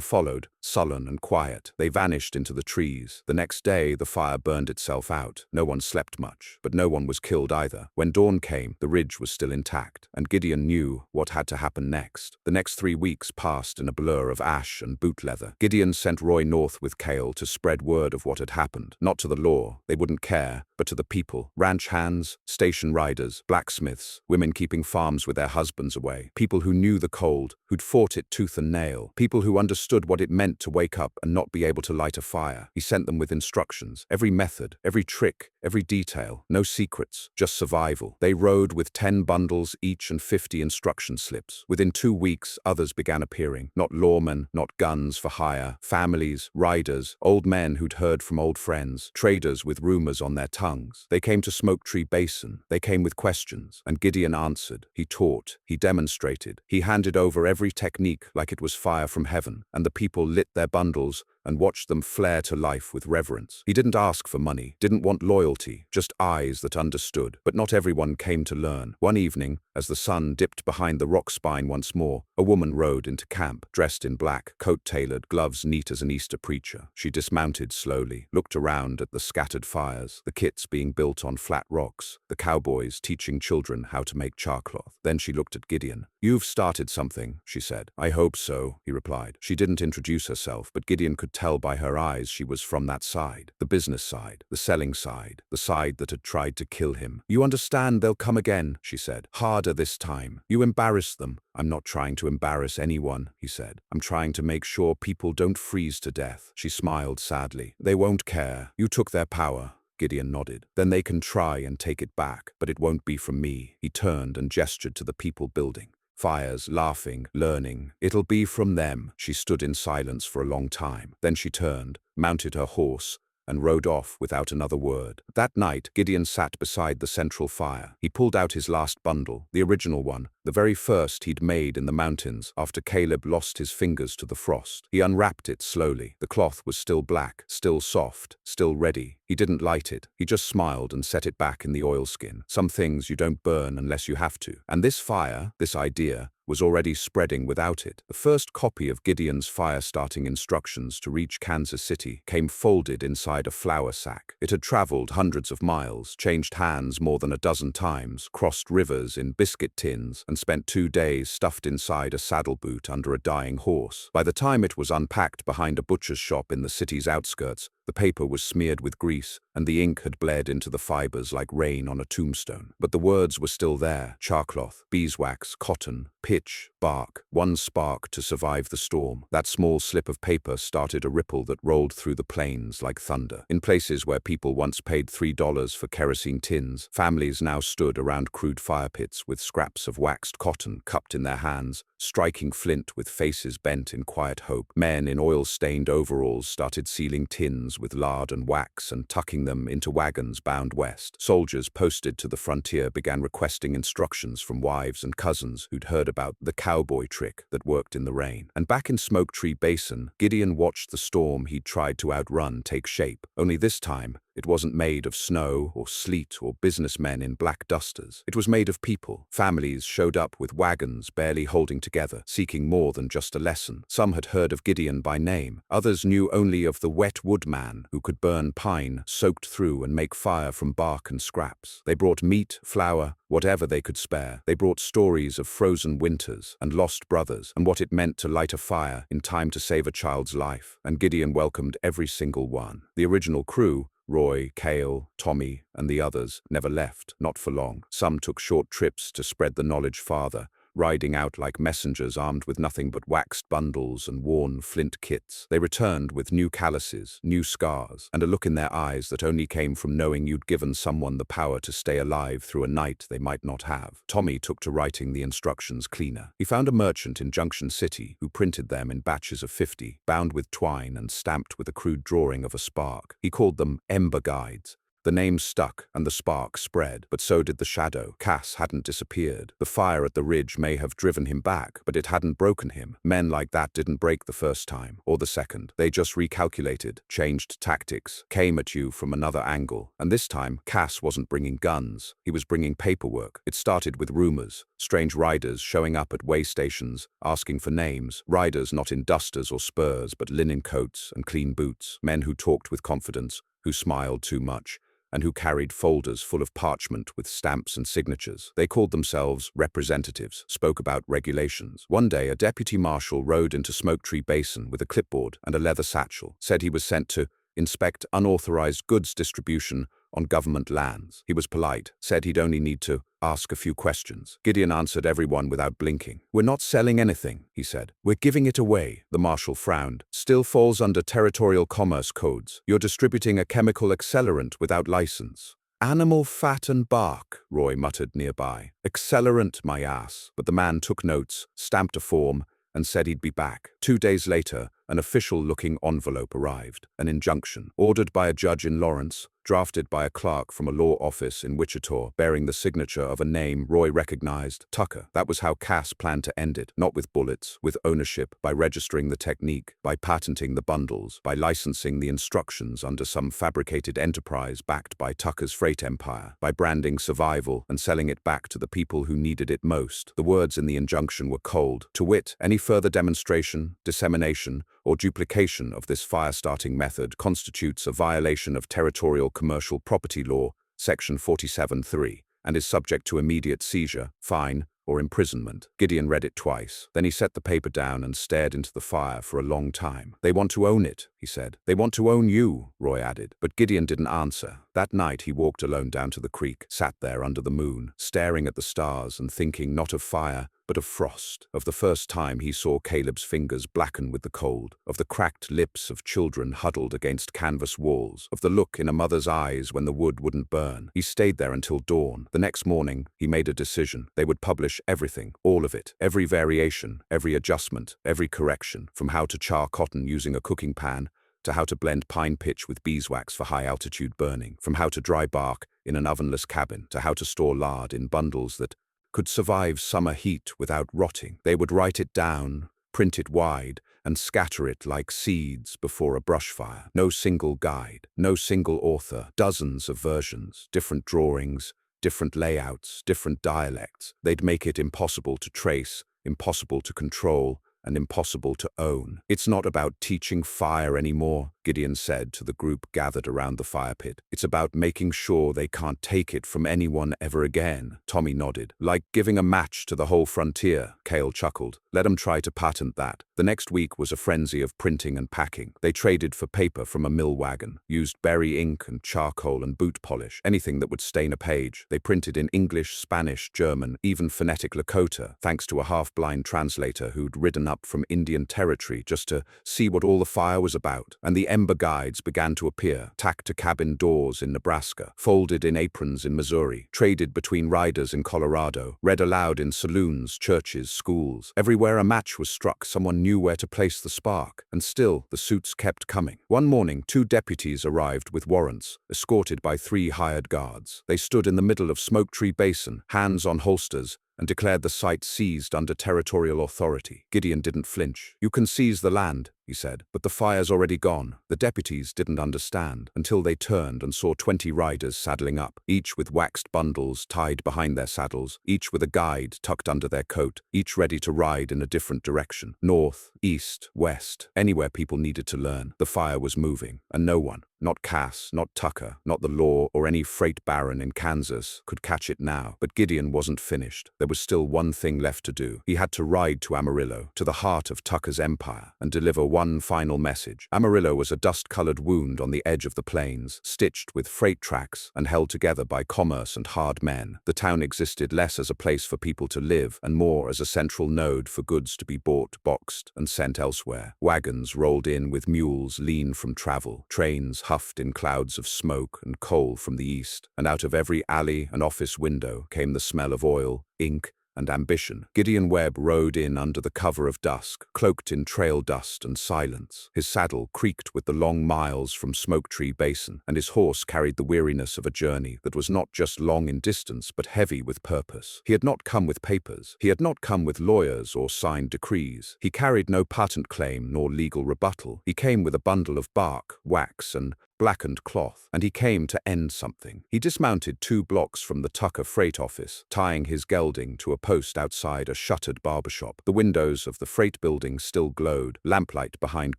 followed, sullen and quiet. They vanished into the trees. The next day, the fire burned itself out. No one slept much, but no one was killed either. When dawn came, the ridge was still intact, and Gideon knew what had to happen next. The next 3 weeks passed in a blur of ash and boot leather. Gideon sent Roy north with Cale to spread word of what had happened. Not to the law, they wouldn't care, but to the people. Ranch hands, station riders, blacksmiths, women keeping farms with their husbands away. People who knew the cold, who'd fought it tooth and nail. People who understood what it meant to wake up and not be able to light a fire. He sent them with instructions. Every method, every trick, every detail. No secrets, just survival. They rode with 10 bundles each and 50 instruction slips. Within 2 weeks, others began appearing. Not lawmen, not guns for hire. Families, riders, old men who'd heard from old friends. Traders with rumors on their tongues. They came to Smoke Tree Basin. They came with questions. And Gideon answered. He taught. He demonstrated. He handed over every technique like it was fire from heaven. And the people lit their bundles and watched them flare to life with reverence. He didn't ask for money, didn't want loyalty, just eyes that understood. But not everyone came to learn. One evening, as the sun dipped behind the rock spine once more, a woman rode into camp, dressed in black, coat tailored, gloves neat as an Easter preacher. She dismounted slowly, looked around at the scattered fires, the kits being built on flat rocks, the cowboys teaching children how to make charcloth. Then she looked at Gideon. "You've started something," she said. "I hope so," he replied. She didn't introduce herself, but Gideon could tell by her eyes she was from that side. The business side, the selling side, the side that had tried to kill him. "You understand they'll come again," she said. "Harder this time. You embarrass them." "I'm not trying to embarrass anyone," he said. "I'm trying to make sure people don't freeze to death." She smiled sadly. "They won't care. You took their power." Gideon nodded. "Then they can try and take it back, but it won't be from me." He turned and gestured to the people building. Fires, laughing, learning. "It'll be from them." She stood in silence for a long time. Then she turned, mounted her horse, and rode off without another word. That night, Gideon sat beside the central fire. He pulled out his last bundle, the original one, the very first he'd made in the mountains after Caleb lost his fingers to the frost. He unwrapped it slowly. The cloth was still black, still soft, still ready. He didn't light it. He just smiled and set it back in the oilskin. Some things you don't burn unless you have to. And this fire, this idea, was already spreading without it. The first copy of Gideon's fire-starting instructions to reach Kansas City came folded inside a flour sack. It had traveled hundreds of miles, changed hands more than a dozen times, crossed rivers in biscuit tins, and spent 2 days stuffed inside a saddle boot under a dying horse. By the time it was unpacked behind a butcher's shop in the city's outskirts, the paper was smeared with grease, and the ink had bled into the fibers like rain on a tombstone. But the words were still there: charcloth, beeswax, cotton, pitch, bark. One spark to survive the storm. That small slip of paper started a ripple that rolled through the plains like thunder. In places where people once paid $3 for kerosene tins, families now stood around crude fire pits with scraps of waxed cotton cupped in their hands, striking flint with faces bent in quiet hope. Men in oil-stained overalls started sealing tins with lard and wax and tucking them into wagons bound west. Soldiers posted to the frontier began requesting instructions from wives and cousins who'd heard about the cowboy trick that worked in the rain. And back in Smoke Tree Basin, Gideon watched the storm he'd tried to outrun take shape. Only this time, it wasn't made of snow or sleet or businessmen in black dusters. It was made of people. Families showed up with wagons barely holding together, seeking more than just a lesson. Some had heard of Gideon by name. Others knew only of the wet wood man who could burn pine soaked through and make fire from bark and scraps. They brought meat, flour, whatever they could spare. They brought stories of frozen winters and lost brothers and what it meant to light a fire in time to save a child's life. And Gideon welcomed every single one. The original crew, Roy, Cale, Tommy, and the others, never left, not for long. Some took short trips to spread the knowledge farther, riding out like messengers armed with nothing but waxed bundles and worn flint kits. They returned with new calluses, new scars, and a look in their eyes that only came from knowing you'd given someone the power to stay alive through a night they might not have. Tommy took to writing the instructions cleaner. He found a merchant in Junction City who printed them in batches of 50, bound with twine and stamped with a crude drawing of a spark. He called them Ember Guides. The name stuck, and the spark spread, but so did the shadow. Cass hadn't disappeared. The fire at the ridge may have driven him back, but it hadn't broken him. Men like that didn't break the first time, or the second. They just recalculated, changed tactics, came at you from another angle. And this time, Cass wasn't bringing guns. He was bringing paperwork. It started with rumors. Strange riders showing up at way stations, asking for names. Riders not in dusters or spurs, but linen coats and clean boots. Men who talked with confidence, who smiled too much, and who carried folders full of parchment with stamps and signatures. They called themselves representatives, spoke about regulations. One day, a deputy marshal rode into Smoke Tree Basin with a clipboard and a leather satchel, said he was sent to inspect unauthorized goods distribution on government lands. He was polite, said he'd only need to ask a few questions. Gideon answered everyone without blinking. "We're not selling anything," he said. "We're giving it away." The marshal frowned. "Still falls under territorial commerce codes. You're distributing a chemical accelerant without license." "Animal fat and bark," Roy muttered nearby. "Accelerant, my ass." But the man took notes, stamped a form, and said he'd be back. 2 days later, an official-looking envelope arrived, an injunction, ordered by a judge in Lawrence, drafted by a clerk from a law office in Wichita, bearing the signature of a name Roy recognized, Tucker. That was how Cass planned to end it, not with bullets, with ownership, by registering the technique, by patenting the bundles, by licensing the instructions under some fabricated enterprise backed by Tucker's freight empire, by branding survival and selling it back to the people who needed it most. The words in the injunction were cold. To wit, any further demonstration, dissemination, or duplication of this fire-starting method constitutes a violation of territorial commercial property law, section 47(3), and is subject to immediate seizure, fine, or imprisonment. Gideon read it twice. Then he set the paper down and stared into the fire for a long time. "They want to own it," he said. "They want to own you," Roy added. But Gideon didn't answer. That night he walked alone down to the creek, sat there under the moon, staring at the stars and thinking not of fire, but of frost, of the first time he saw Caleb's fingers blacken with the cold, of the cracked lips of children huddled against canvas walls, of the look in a mother's eyes when the wood wouldn't burn. He stayed there until dawn. The next morning, he made a decision. They would publish everything, all of it, every variation, every adjustment, every correction, from how to char cotton using a cooking pan, to how to blend pine pitch with beeswax for high-altitude burning, from how to dry bark in an ovenless cabin, to how to store lard in bundles that could survive summer heat without rotting. They would write it down, print it wide, and scatter it like seeds before a brushfire. No single guide, no single author, dozens of versions, different drawings, different layouts, different dialects. They'd make it impossible to trace, impossible to control, and impossible to own. "It's not about teaching fire anymore," Gideon said to the group gathered around the fire pit. "It's about making sure they can't take it from anyone ever again." Tommy nodded. "Like giving a match to the whole frontier," Cale chuckled. "Let 'em try to patent that." The next week was a frenzy of printing and packing. They traded for paper from a mill wagon, used berry ink and charcoal and boot polish, anything that would stain a page. They printed in English, Spanish, German, even phonetic Lakota, thanks to a half-blind translator who'd ridden up from Indian Territory just to see what all the fire was about. And the Ember Guides began to appear, tacked to cabin doors in Nebraska, folded in aprons in Missouri, traded between riders in Colorado, read aloud in saloons, churches, schools. Everywhere a match was struck, someone knew where to place the spark. And still, the suits kept coming. One morning, 2 deputies arrived with warrants, escorted by 3 hired guards. They stood in the middle of Smoke Tree Basin, hands on holsters, and declared the site seized under territorial authority. Gideon didn't flinch. "You can seize the land," he said, "but the fire's already gone." The deputies didn't understand until they turned and saw 20 riders saddling up, each with waxed bundles tied behind their saddles, each with a guide tucked under their coat, each ready to ride in a different direction. North, east, west, anywhere people needed to learn. The fire was moving, and no one, not Cass, not Tucker, not the law or any freight baron in Kansas, could catch it now. But Gideon wasn't finished. There was still one thing left to do. He had to ride to Amarillo, to the heart of Tucker's empire, and deliver one final message. Amarillo was a dust-colored wound on the edge of the plains, stitched with freight tracks and held together by commerce and hard men. The town existed less as a place for people to live and more as a central node for goods to be bought, boxed, and sent elsewhere. Wagons rolled in with mules lean from travel, trains huffed in clouds of smoke and coal from the east, and out of every alley and office window came the smell of oil, ink, and ambition. Gideon Webb rode in under the cover of dusk, cloaked in trail dust and silence. His saddle creaked with the long miles from Smoke Tree Basin, and his horse carried the weariness of a journey that was not just long in distance but heavy with purpose. He had not come with papers. He had not come with lawyers or signed decrees. He carried no patent claim nor legal rebuttal. He came with a bundle of bark, wax, and blackened cloth, and he came to end something. He dismounted 2 blocks from the Tucker freight office, tying his gelding to a post outside a shuttered barbershop. The windows of the freight building still glowed, lamplight behind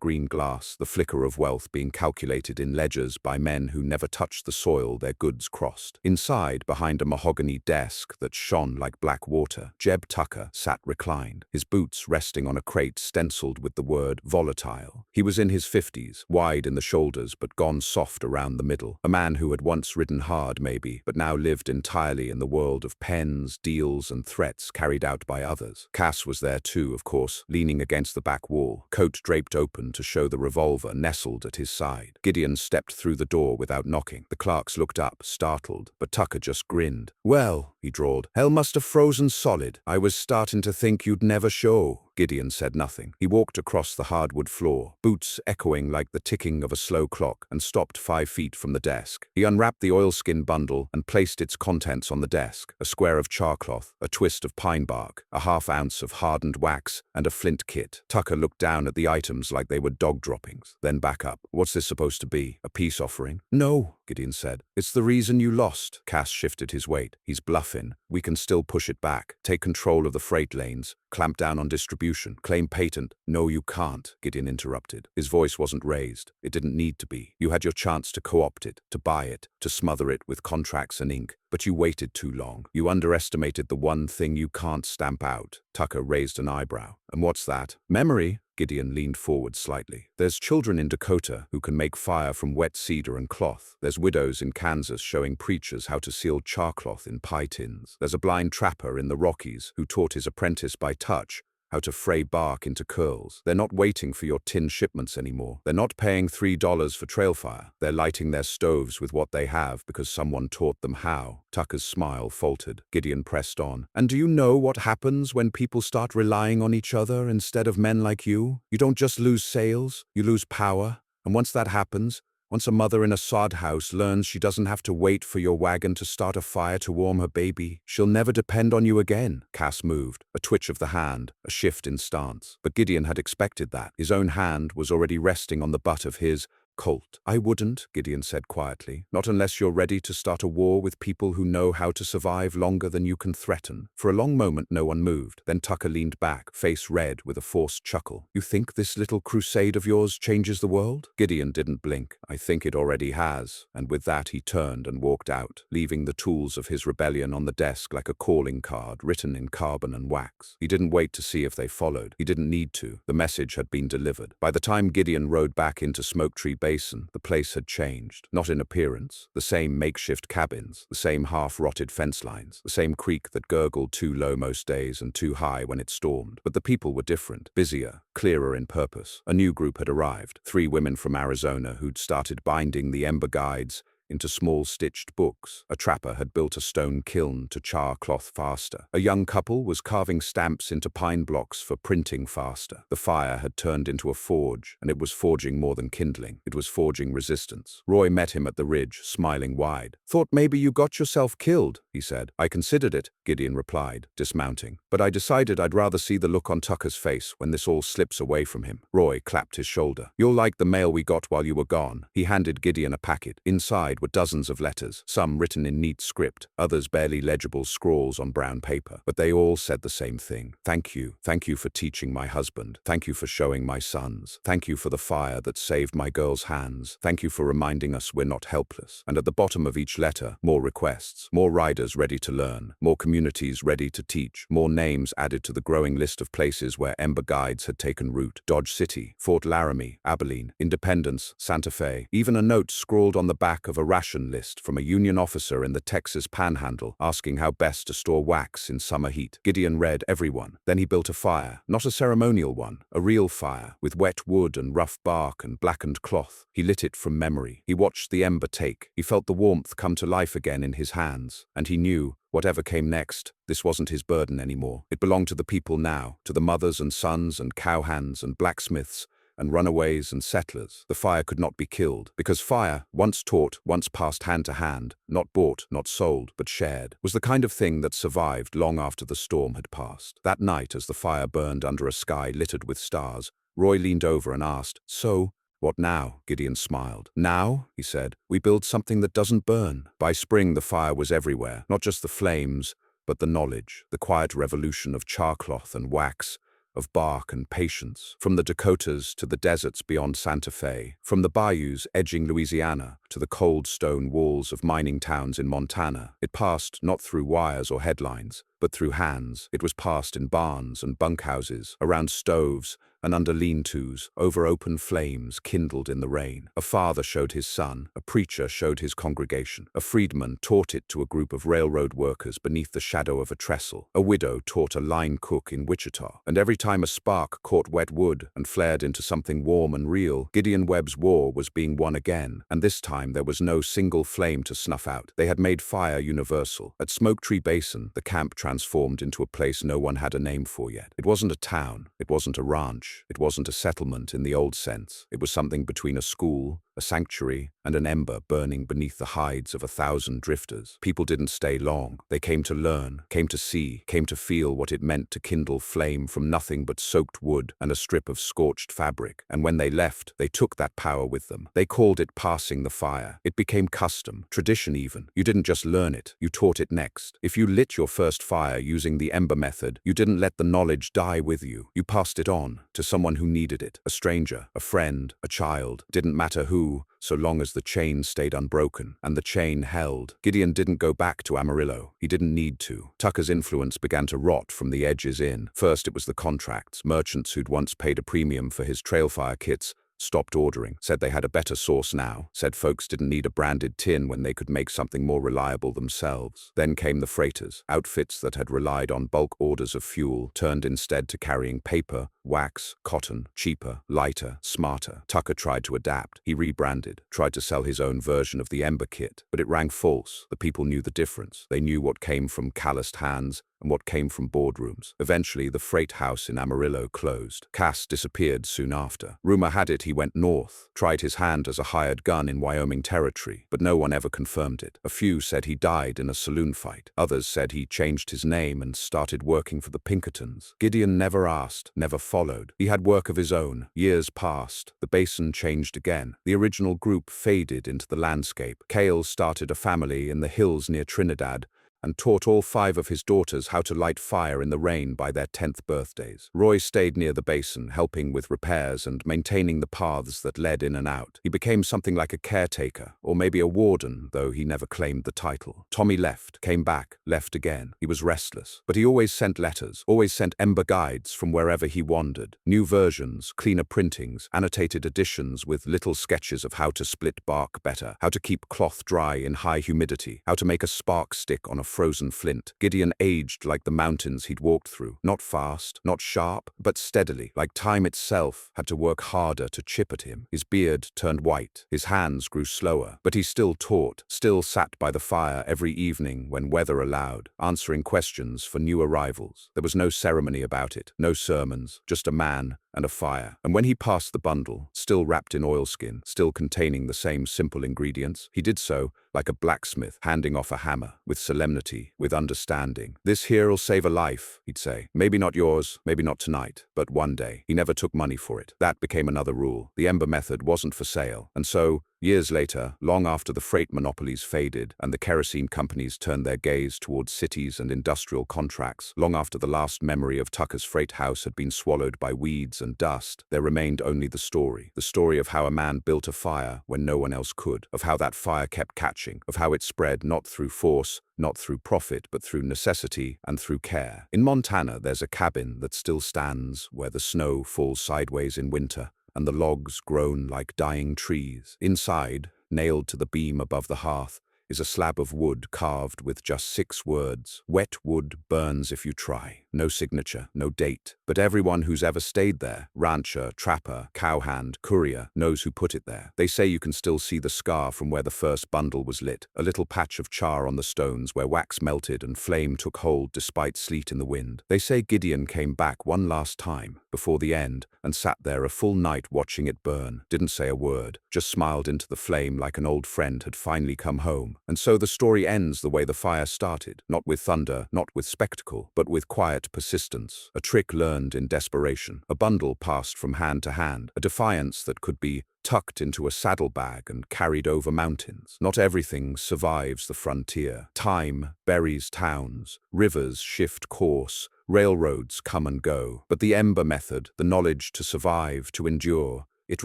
green glass, the flicker of wealth being calculated in ledgers by men who never touched the soil their goods crossed. Inside, behind a mahogany desk that shone like black water, Jeb Tucker sat reclined, his boots resting on a crate stenciled with the word volatile. He was in his 50s, wide in the shoulders but gone soft around the middle. A man who had once ridden hard, maybe, but now lived entirely in the world of pens, deals, and threats carried out by others. Cass was there too, of course, leaning against the back wall, coat draped open to show the revolver nestled at his side. Gideon stepped through the door without knocking. The clerks looked up, startled, but Tucker just grinned. "Well," he drawled, "hell must have frozen solid. I was starting to think you'd never show." Gideon said nothing. He walked across the hardwood floor, boots echoing like the ticking of a slow clock, and stopped 5 feet from the desk. He unwrapped the oilskin bundle and placed its contents on the desk: a square of charcloth, a twist of pine bark, a ½ ounce of hardened wax, and a flint kit. Tucker looked down at the items like they were dog droppings, then back up. "What's this supposed to be? A peace offering?" "No," Gideon said. "It's the reason you lost." Cass shifted his weight. "He's bluffing. We can still push it back, take control of the freight lanes, clamp down on distribution, claim patent." "No, you can't," Gideon interrupted. His voice wasn't raised. It didn't need to be. "You had your chance to co-opt it, to buy it, to smother it with contracts and ink, but you waited too long. You underestimated the one thing you can't stamp out." Tucker raised an eyebrow. "And what's that?" "Memory." Gideon leaned forward slightly. "There's children in Dakota who can make fire from wet cedar and cloth. There's widows in Kansas showing preachers how to seal charcloth in pie tins. There's a blind trapper in the Rockies who taught his apprentice by touch how to fray bark into curls. They're not waiting for your tin shipments anymore. They're not paying $3 for trail fire. They're lighting their stoves with what they have because someone taught them how." Tucker's smile faltered. Gideon pressed on. "And do you know what happens when people start relying on each other instead of men like you? You don't just lose sales, you lose power. And once that happens, Once a mother in a sod house learns she doesn't have to wait for your wagon to start a fire to warm her baby, she'll never depend on you again. Cass moved, a twitch of the hand, a shift in stance. But Gideon had expected that. His own hand was already resting on the butt of his Colt. I wouldn't, Gideon said quietly. Not unless you're ready to start a war with people who know how to survive longer than you can threaten. For a long moment no one moved. Then Tucker leaned back, face red with a forced chuckle. You think this little crusade of yours changes the world? Gideon didn't blink. I think it already has. And with that he turned and walked out, leaving the tools of his rebellion on the desk like a calling card written in carbon and wax. He didn't wait to see if they followed. He didn't need to. The message had been delivered. By the time Gideon rode back into Smoke Tree Basin, the place had changed. Not in appearance. The same makeshift cabins, the same half-rotted fence lines, the same creek that gurgled too low most days and too high when it stormed. But the people were different, busier, clearer in purpose. A new group had arrived, 3 women from Arizona who'd started binding the Ember Guides into small stitched books. A trapper had built a stone kiln to char cloth faster. A young couple was carving stamps into pine blocks for printing faster. The fire had turned into a forge, and it was forging more than kindling. It was forging resistance. Roy met him at the ridge, smiling wide. Thought maybe you got yourself killed, he said. I considered it, Gideon replied, dismounting. But I decided I'd rather see the look on Tucker's face when this all slips away from him. Roy clapped his shoulder. You'll like the mail we got while you were gone. He handed Gideon a packet. Inside were dozens of letters, some written in neat script, others barely legible scrawls on brown paper. But they all said the same thing. Thank you. Thank you for teaching my husband. Thank you for showing my sons. Thank you for the fire that saved my girl's hands. Thank you for reminding us we're not helpless. And at the bottom of each letter, more requests, more riders ready to learn, more communities ready to teach, more names added to the growing list of places where Ember Guides had taken root. Dodge City, Fort Laramie, Abilene, Independence, Santa Fe. Even a note scrawled on the back of a ration list from a Union officer in the Texas Panhandle asking how best to store wax in summer heat. Gideon read every one. Then he built a fire, not a ceremonial one, a real fire, with wet wood and rough bark and blackened cloth. He lit it from memory. He watched the ember take. He felt the warmth come to life again in his hands. And he knew, whatever came next, this wasn't his burden anymore. It belonged to the people now, to the mothers and sons and cowhands and blacksmiths and runaways and settlers. The fire could not be killed, because fire, once taught, once passed hand to hand, not bought, not sold, but shared, was the kind of thing that survived long after the storm had passed. That night, as the fire burned under a sky littered with stars, Roy leaned over and asked, "So, what now?" Gideon smiled. "Now," he said, "we build something that doesn't burn." By spring the fire was everywhere, not just the flames, but the knowledge, the quiet revolution of charcloth and wax, of bark and patience. From the Dakotas to the deserts beyond Santa Fe, from the bayous edging Louisiana to the cold stone walls of mining towns in Montana, it passed not through wires or headlines, but through hands. It was passed in barns and bunkhouses, around stoves and under lean-tos, over open flames kindled in the rain. A father showed his son, a preacher showed his congregation, a freedman taught it to a group of railroad workers beneath the shadow of a trestle, a widow taught a line cook in Wichita. And every time a spark caught wet wood and flared into something warm and real, Gideon Webb's war was being won again, and this time there was no single flame to snuff out. They had made fire universal. At Smoke Tree Basin, the camp transformed into a place no one had a name for yet. It wasn't a town, it wasn't a ranch, it wasn't a settlement in the old sense. It was something between a school, a sanctuary, and an ember burning beneath the hides of 1,000 drifters. People didn't stay long. They came to learn, came to see, came to feel what it meant to kindle flame from nothing but soaked wood and a strip of scorched fabric. And when they left, they took that power with them. They called it passing the fire. It became custom, tradition even. You didn't just learn it, you taught it next. If you lit your first fire using the ember method, you didn't let the knowledge die with you. You passed it on to someone who needed it. A stranger, a friend, a child. Didn't matter who, so long as the chain stayed unbroken. And the chain held. Gideon didn't go back to Amarillo. He didn't need to. Tucker's influence began to rot from the edges in. First it was the contracts. Merchants who'd once paid a premium for his trailfire kits stopped ordering, said they had a better source now, said folks didn't need a branded tin when they could make something more reliable themselves. Then came the freighters. Outfits that had relied on bulk orders of fuel turned instead to carrying paper, wax, cotton, cheaper, lighter, smarter. Tucker tried to adapt. He rebranded, tried to sell his own version of the Ember kit, but it rang false. The people knew the difference. They knew what came from calloused hands and what came from boardrooms. Eventually, the freight house in Amarillo closed. Cass disappeared soon after. Rumor had it he went north, tried his hand as a hired gun in Wyoming territory, but no one ever confirmed it. A few said he died in a saloon fight. Others said he changed his name and started working for the Pinkertons. Gideon never asked, never followed. He had work of his own. Years passed. The basin changed again. The original group faded into the landscape. Cale started a family in the hills near Trinidad and taught all 5 of his daughters how to light fire in the rain by their 10th birthdays. Roy stayed near the basin, helping with repairs and maintaining the paths that led in and out. He became something like a caretaker, or maybe a warden, though he never claimed the title. Tommy left, came back, left again. He was restless, but he always sent letters, always sent ember guides from wherever he wandered. New versions, cleaner printings, annotated editions with little sketches of how to split bark better, how to keep cloth dry in high humidity, how to make a spark stick on a frozen flint. Gideon aged like the mountains he'd walked through. Not fast, not sharp, but steadily, like time itself had to work harder to chip at him. His beard turned white, his hands grew slower, but he still taught, still sat by the fire every evening when weather allowed, answering questions for new arrivals. There was no ceremony about it, no sermons, just a man and a fire. And when he passed the bundle, still wrapped in oilskin, still containing the same simple ingredients, he did so like a blacksmith handing off a hammer, with solemnity, with understanding. "This here'll save a life," he'd say. "Maybe not yours, maybe not tonight, but one day." He never took money for it. That became another rule. The ember method wasn't for sale. And so, years later, long after the freight monopolies faded and the kerosene companies turned their gaze towards cities and industrial contracts, long after the last memory of Tucker's freight house had been swallowed by weeds and dust, there remained only the story of how a man built a fire when no one else could, of how that fire kept catching, of how it spread not through force, not through profit, but through necessity and through care. In Montana, there's a cabin that still stands where the snow falls sideways in winter and the logs groan like dying trees. Inside, nailed to the beam above the hearth, is a slab of wood carved with just 6 words. "Wet wood burns if you try." No signature, no date. But everyone who's ever stayed there, rancher, trapper, cowhand, courier, knows who put it there. They say you can still see the scar from where the first bundle was lit, a little patch of char on the stones where wax melted and flame took hold despite sleet in the wind. They say Gideon came back one last time, before the end, and sat there a full night watching it burn. Didn't say a word, just smiled into the flame like an old friend had finally come home. And so the story ends the way the fire started, not with thunder, not with spectacle, but with quiet persistence, a trick learned in desperation, a bundle passed from hand to hand, a defiance that could be tucked into a saddlebag and carried over mountains. Not everything survives the frontier. Time buries towns, rivers shift course, railroads come and go. But the ember method, the knowledge to survive, to endure, it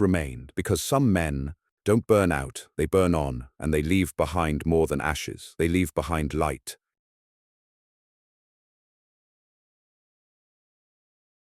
remained, because some men don't burn out, they burn on, and they leave behind more than ashes. They leave behind light,